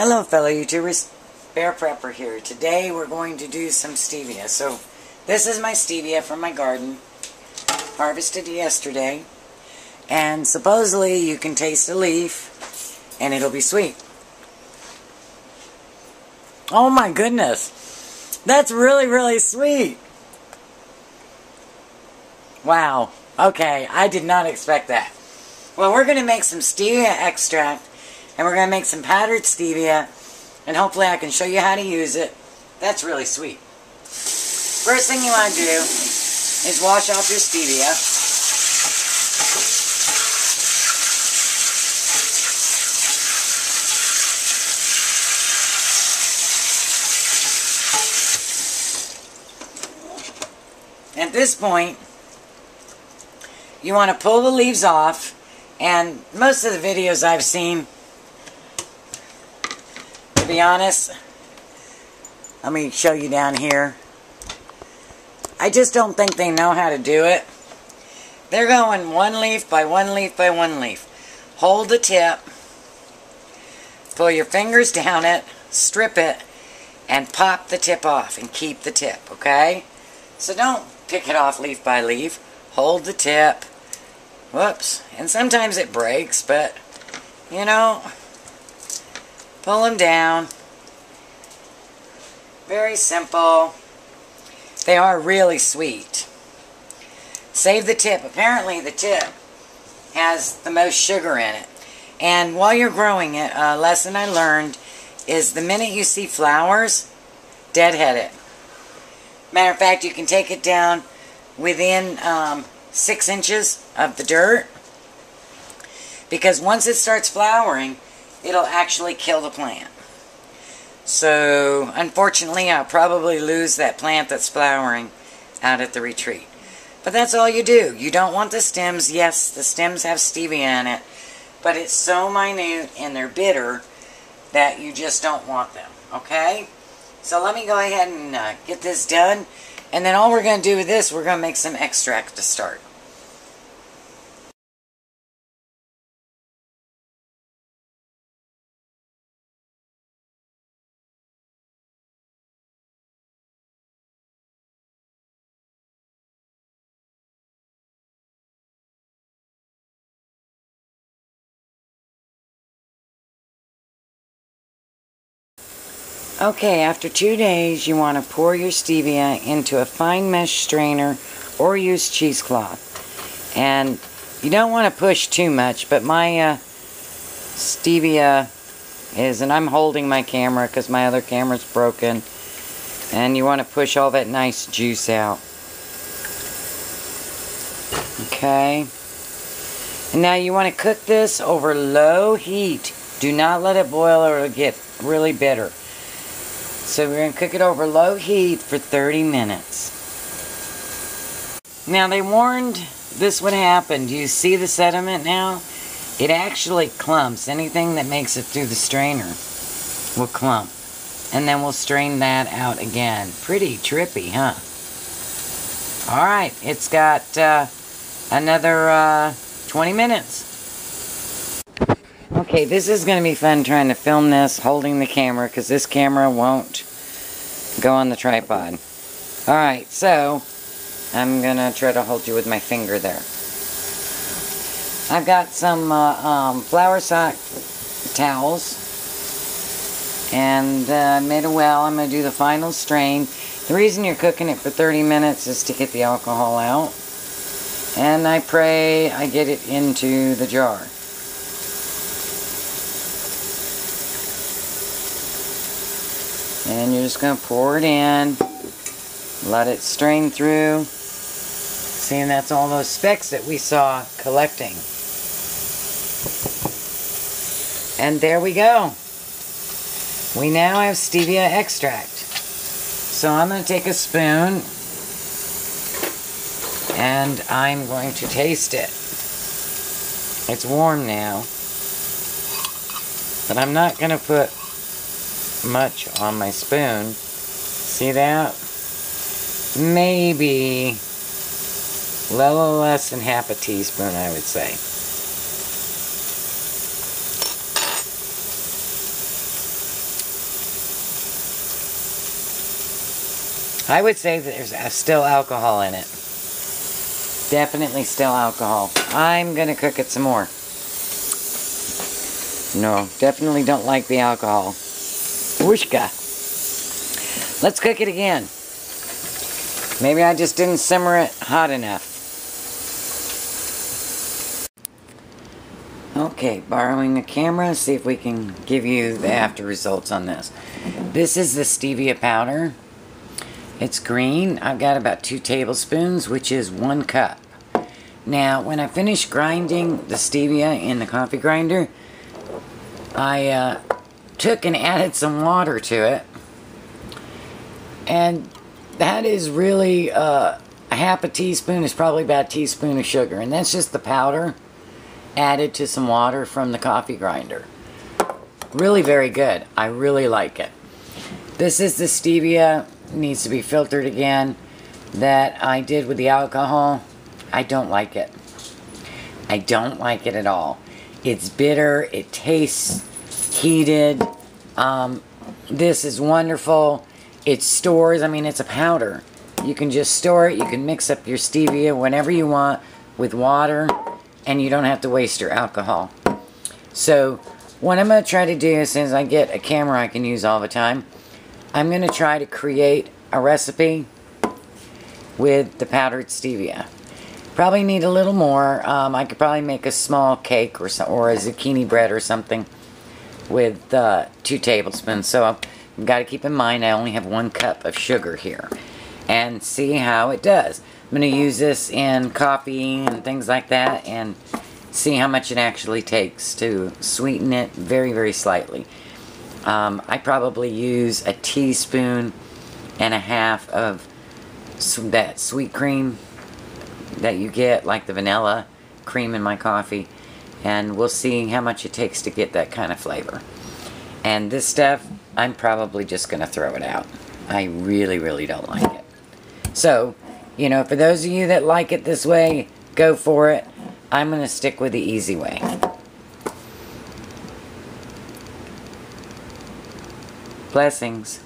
Hello fellow YouTubers, Bear Prepper here. Today we're going to do some stevia. So this is my stevia from my garden, harvested yesterday, and supposedly you can taste a leaf and it'll be sweet. Oh my goodness, that's really sweet. Wow, okay, I did not expect that. Well, we're going to make some stevia extract, and we're going to make some powdered stevia, and hopefully I can show you how to use it. That's really sweet. First thing you want to do is wash off your stevia. At this point, you want to pull the leaves off, and most of the videos I've seen, to be honest, let me show you down here, I just don't think they know how to do it. They're going one leaf by one leaf by one leaf. Hold the tip, pull your fingers down it, strip it, and pop the tip off and keep the tip, okay? So don't pick it off leaf by leaf. Hold the tip. Whoops. And sometimes it breaks, but, you know, pull them down. Very simple. They are really sweet. Save the tip. Apparently the tip has the most sugar in it. And while you're growing it, a lesson I learned is the minute you see flowers, deadhead it. Matter of fact, you can take it down within 6 inches of the dirt, because once it starts flowering, it'll actually kill the plant. So unfortunately, I'll probably lose that plant that's flowering out at the retreat. But that's all you do. You don't want the stems. Yes, the stems have stevia in it, but it's so minute and they're bitter that you just don't want them, okay? So let me go ahead and get this done. And then all we're going to do with this, we're going to make some extract to start. Okay, after 2 days, you want to pour your stevia into a fine mesh strainer or use cheesecloth. And you don't want to push too much, but my stevia is, and I'm holding my camera because my other camera's broken, and you want to push all that nice juice out. Okay. And now you want to cook this over low heat. Do not let it boil or it'll get really bitter. So we're going to cook it over low heat for 30 minutes. Now they warned this would happen. Do you see the sediment now? It actually clumps. Anything that makes it through the strainer will clump. And then we'll strain that out again. Pretty trippy, huh? Alright, it's got another 20 minutes. Okay, this is going to be fun trying to film this holding the camera, because this camera won't go on the tripod. Alright, so I'm going to try to hold you with my finger there. I've got some flour sock towels, and I made a well. I'm going to do the final strain. The reason you're cooking it for 30 minutes is to get the alcohol out. And I pray I get it into the jar. And you're just going to pour it in, let it strain through. See, and that's all those specks that we saw collecting. And there we go. We now have stevia extract. So I'm going to take a spoon, and I'm going to taste it. It's warm now, but I'm not going to put much on my spoon. See that? Maybe a little less than half a teaspoon, I would say. I would say that there's still alcohol in it. Definitely still alcohol. I'm going to cook it some more. No, definitely don't like the alcohol. Whooshka. Let's cook it again. Maybe I just didn't simmer it hot enough. Okay, borrowing a camera, see if we can give you the after results on this. This is the stevia powder. It's green. I've got about 2 tablespoons, which is 1 cup. Now, when I finish grinding the stevia in the coffee grinder, I took and added some water to it. And that is really a half a teaspoon is probably about a teaspoon of sugar. And that's just the powder added to some water from the coffee grinder. Really very good. I really like it. This is the stevia. It needs to be filtered again. That I did with the alcohol. I don't like it. I don't like it at all. It's bitter. It tastes heated. This is wonderful. It stores. I mean, it's a powder. You can just store it. You can mix up your stevia whenever you want with water. And you don't have to waste your alcohol. So, what I'm going to try to do, since I get a camera I can use all the time, I'm going to try to create a recipe with the powdered stevia. Probably need a little more. I could probably make a small cake or a zucchini bread or something with 2 tablespoons. So, I've got to keep in mind I only have 1 cup of sugar here. And see how it does. I'm going to use this in coffee and things like that and see how much it actually takes to sweeten it very, very slightly. I probably use a teaspoon and a half of that sweet cream that you get, like the vanilla cream in my coffee. And we'll see how much it takes to get that kind of flavor. And this stuff, I'm probably just going to throw it out. I really, really don't like it. So, you know, for those of you that like it this way, go for it. I'm going to stick with the easy way. Blessings.